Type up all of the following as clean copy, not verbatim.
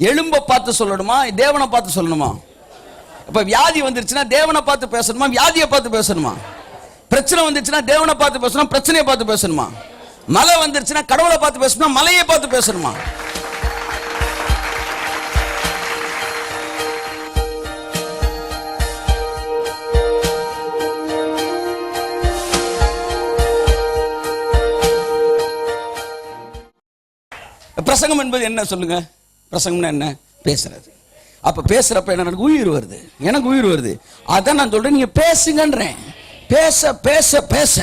எலும்ப பார்த்து சொல்லணுமா, தேவனை பார்த்து சொல்லணுமா? இப்ப வியாதி வந்துருச்சுன்னா தேவனை பார்த்து பேசணுமா, வியாதியை பார்த்து பேசணுமா? பிரச்சனை வந்துருச்சுன்னா தேவனை பார்த்து பேசணும், பிரச்சனையை பார்த்து பேசணுமா? மழை வந்துருச்சுன்னா கடவுளை பார்த்து பேசணுமா, மலையை பார்த்து பேசணுமா? பிரசங்கம் என்பது என்ன சொல்லுங்க? பிரசங்கம்னா என்ன? பேசுறது. அப்ப பேசுறப்ப என்ன எனக்கு உயிர் வருது, எனக்கு உயிர் வருது. அதான் நான் சொல்றேன், நீங்க பேசுங்கன்றேன். பேச பேச பேச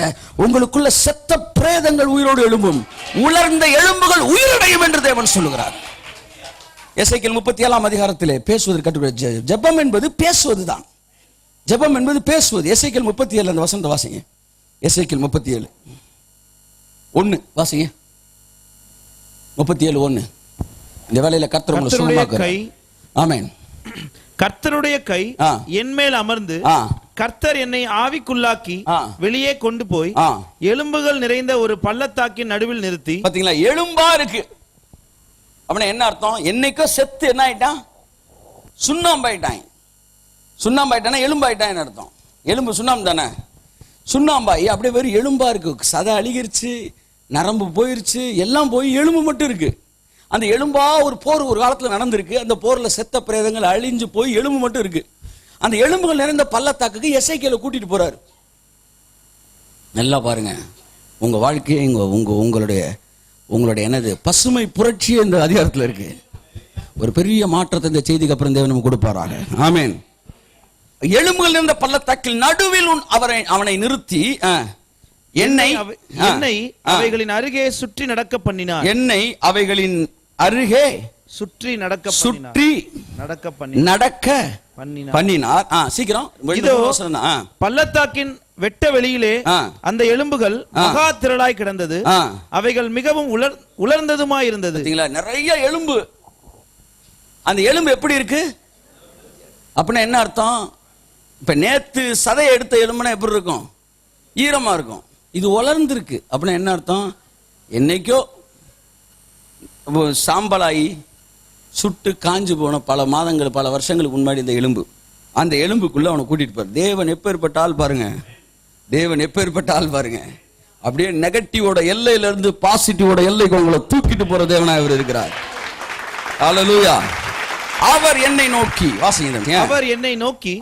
உங்களுக்குள்ள செத்த பிரேதங்கள் உயிரோடு எழும்பும், உலர்ந்த எலும்புகள் உயிரடையும் என்று தேவன் சொல்லுகிறார். எசேக்கியேல் 37ஆம் அதிகாரத்திலே பேசுவதற்கு கற்றுக்கொள்ள. ஜெபம் என்பது பேசுவதுதான். ஜெபம் என்பது பேசுவது. எசேக்கியேல் 37 அந்த வசனத்தை வாசிங்க. எசேக்கியேல் 37:1 வாசிங்க. 37:1. இந்த வேளையில கர்த்தர் உங்களை சுகமாக்குறார். ஆமென். கர்த்தருடைய கை என் மேல் அமர்ந்து கர்த்தர் என்னை ஆவிக்குள்ளாக்கி வெளியே கொண்டு போய் எலும்புகள் நிறைந்த ஒரு பள்ளத்தாக்கின் நடுவில் நிறுத்தி. பாத்தீங்களா, எலும்பா இருக்கு. அப்படின்னா என்ன அர்த்தம்? என்னைக்கோ செத்து என்ன ஆயிட்டான்? சுண்ணாம்பாயிட்டான். சுண்ணாம்பாயிட்டானா எலும்பாயிட்டான் அர்த்தம். எலும்பு சுண்ணாம்பு தானே. சுண்ணாம்பாயி அப்படியே வெறும் எலும்பா இருக்கு. சதை அழுகிருச்சு, நரம்பு போயிருச்சு, எல்லாம் போய் எலும்பு மட்டும் இருக்கு. அந்த எலும்பா ஒரு போர் ஒரு காலத்துல நடந்திருக்கு. அந்த போர்ல செத்த பிரேதங்கள் அழிஞ்சு போய் எலும்பு மட்டும் இருக்கு. அந்த எலும்புகள் நிறைந்த பள்ளத்தாக்குக்கு எசேக்கியேலை கூட்டிட்டு போறாரு. நல்லா பாருங்க, உங்க வாழ்க்கையை உங்களுடைய என்னது பசுமை புரட்சி இந்த அதிகாரத்தில் இருக்கு. ஒரு பெரிய மாற்றத்தை இந்த செய்திக்கு அப்புறம் தேவன் நமக்கு கொடுப்பாராக. ஆமென். எலும்புகள் நிறைந்த பள்ளத்தாக்கில் நடுவில் அவனை நிறுத்தி என்னை அவைகளின் அருகே சுற்றி நடக்க பண்ணினார். என்னை அவைகளின் அருகே சுற்றி நடக்க பண்ணினார். சீக்கிரம். பள்ளத்தாக்கின் வெட்ட வெளியிலே அந்த எலும்புகள் மகா திரளாய் கிடந்தது. அவைகள் மிகவும் உலர்ந்ததுமாய் இருந்தது. நிறைய எலும்பு. அந்த எலும்பு எப்படி இருக்கு அப்படின்னா என்ன அர்த்தம்? இப்ப நேத்து சதையை எடுத்த எலும்புனா எப்படி இருக்கும்? ஈரமா இருக்கும். இது உலர்ந்திருக்கு அப்படின்னா என்ன அர்த்தம்? என்னைக்கோ சாம்பலாகி சுட்டு காஞ்சு போன பல மாதங்கள் பல வருஷங்களுக்கு முன்னாடி இந்த எலும்பு, அந்த எலும்புக்குள்ள அவனை கூட்டிட்டு போற. தேவன் எப்பேற்பட்ட ஆள் பாருங்க. தேவன் எப்பேற்பட்ட ஆள் பாருங்க. அப்படியே நெகட்டிவோட எல்லையில இருந்து பாசிட்டிவோட எல்லைக்கு உங்களை தூக்கிட்டு போற தேவனாக அவர் இருக்கிறார். ஹல்லேலூயா. அவர் என்னை நோக்கி வாசிங்க. அவர் என்னை நோக்கி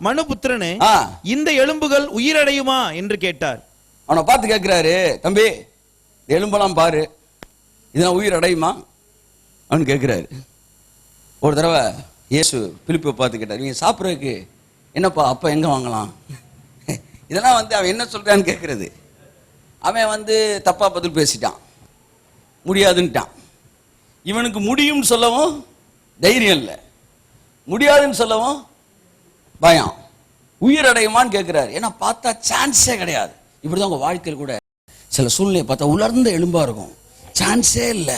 மனுபுத்திரனே, இந்த எலும்புகள் உயிரடையுமா என்று கேட்டார். அவனை பார்த்து கேட்கிறாரு, தம்பி எலும்பெல்லாம் பாரு, இதெல்லாம் உயிர் அடையுமா அவனு கேட்கிறாரு. ஒரு தடவை இயேசு பிலிப்பை பார்த்து கேட்டார், நீங்க சாப்பிட்றதுக்கு என்னப்பா அப்ப எங்க வாங்கலாம்? இதெல்லாம் அவன் என்ன சொல்றான்னு கேட்கறது. அவன் தப்பா பதில் பேசிட்டான், முடியாதுன்ட்டான். இவனுக்கு முடியும் சொல்லவும் தைரியம் இல்லை, முடியாதுன்னு சொல்லவும் பயம். உயிர் அடையுமான்னு கேட்கிறாரு. ஏன்னா பார்த்தா சான்ஸே கிடையாது. இப்படிதான் உங்க வாழ்க்கையில் கூட சில சூழ்நிலை பார்த்தா உலர்ந்த எலும்பா இருக்கும். சான்ஸே இல்லை,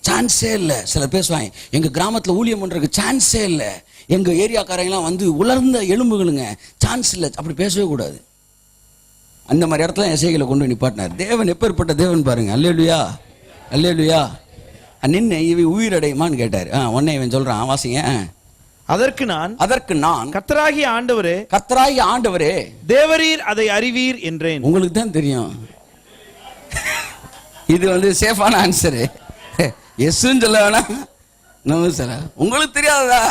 சான்ஸே இல்லை. சிலர் பேசுவாங்க, எங்க கிராமத்துல ஊழியம் பண்றதுக்கு சான்ஸே இல்லை, எங்க ஏரியாக்காரங்களாம் உலர்ந்த எலும்புகளுங்க, சான்ஸ் இல்லை. அப்படி பேசவே கூடாது. அந்த மாதிரி இடத்துல எசேக்கியேலை கொண்டு நிப்பாட்டினார். தேவன் எப்பேற்பட்ட தேவன் பாருங்க. அல்லேலூயா, அல்லேலூயா. நின்று இவன் உயிரடையுமான்னு கேட்டார். உடனே இவன் சொல்றான், வாசிங்க. அதற்கு நான் கர்த்தராகிய ஆண்டவரே தேவரீர் அதை அறிவீர் என்றேன். உங்களுக்கு தான் தெரியும். இது சேஃபான ஆன்சரு. எஸ்ன்னு சொல்ல வேணாம், நம்ம சொல்ல. உங்களுக்கு தெரியாததா?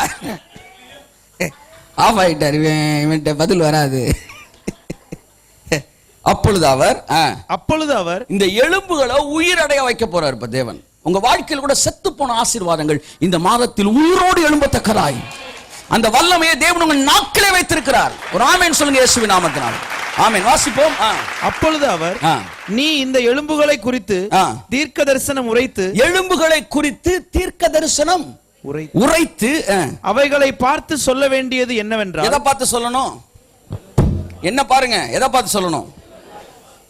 ஆஃப் ஆயிட்டார். இவன்கிட்ட பதில் வராது. அப்பொழுது அவர் இந்த எலும்புகளை உயிரடைய வைக்க போறார். இப்ப தேவன் உங்க வாழ்க்கையில் கூட செத்து போன ஆசீர்வாதங்கள் இந்த மாதத்தில் உயிரோடு எழும்பத்தக்கதாய் அந்த வல்லமையை தேவன் உங்கள் நாட்களே வைத்திருக்கிறார். ஒரு ஆமென் சொல்லுங்க இயேசுவின் நாமத்தினால். ஆமென். வாசிப்போம். அப்பொழுது அவர், நீ இந்த எலும்புகளை குறித்து தீர்க்க தரிசனம் உரைத்து, எலும்புகளை குறித்து தீர்க்க தரிசனம் உரைத்து அவைகளை பார்த்து சொல்ல வேண்டியது என்னவென்றால். எதை பார்த்து சொல்லணும்? என்ன பாருங்க, எதை பார்த்து சொல்லணும்?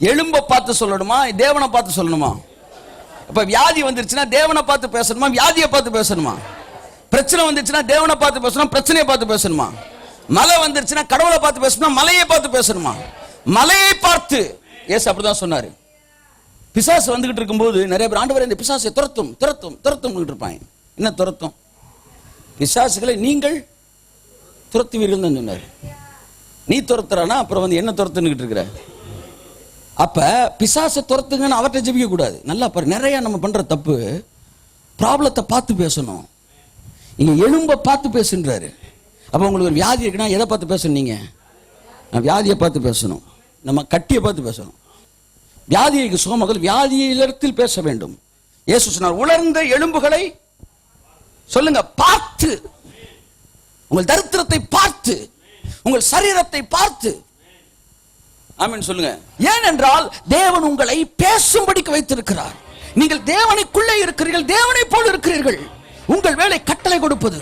எலும்பை பார்த்து சொல்லணுமா, தேவனை பார்த்து சொல்லணுமா? இப்ப வியாதி வந்துருச்சுன்னா தேவனை பார்த்து பேசணுமா, வியாதியை பார்த்து பேசணுமா? பிரச்சனை வந்துருச்சுன்னா தேவனை பார்த்து பேசணும், பிரச்சனையை பார்த்து பேசணுமா? மழை வந்துருச்சுன்னா கடவுளை பார்த்து பேசணுமா, மலையை பார்த்து பேசணுமா? மலையை பார்த்து. இயேசு அப்படிதான் சொன்னாரு. பிசாசு வந்துகிட்டு இருக்கும்போது நிறைய பேர், ஆண்டவரே இந்த பிசாசை துரத்தும் துரத்தும் துரத்தும் இருப்பாங்க. என்ன துரத்தும்? பிசாசுகளை நீங்கள் துரத்துவீர்கள் தான் சொன்னார். நீ துரத்துறானா அப்புறம் வந்து என்ன துரத்துன்னுகிட்டு இருக்கிற? அப்ப பிசாசை துரத்துங்கன்னு அவர்கிட்ட ஜெபிக்க கூடாது. நல்லா பாரு, நிறைய நம்ம பண்ற தப்பு, ப்ராப்ளத்தை பார்த்து பேசணும். நீங்க எலும்ப பார்த்து பேசுன்றாரு. அப்ப உங்களுக்கு ஒரு வியாதி இருக்குன்னா எதை பார்த்து பேசணும்? நீங்க வியாதியை பார்த்து பேசணும். நம்ம கட்டியை பார்த்து பேசணும். வியாதிக்கு சுகமகள் வியாதியிலிடத்தில் பேச வேண்டும். இயேசு சொன்னார், உலர்ந்த எலும்புகளை சொல்லுங்க பார்த்து, உங்கள் தரித்திரத்தை பார்த்து, உங்கள் சரீரத்தை பார்த்து. ஆமென் சொல்லுங்க. ஏனென்றால் தேவன் உங்களை பேசும்படிக்கு வைத்திருக்கிறார். நீங்கள் தேவனுக்குள்ளே இருக்கிறீர்கள், தேவனை போல் இருக்கிறீர்கள். உங்கள் வேலை கட்டளை கொடுப்பது.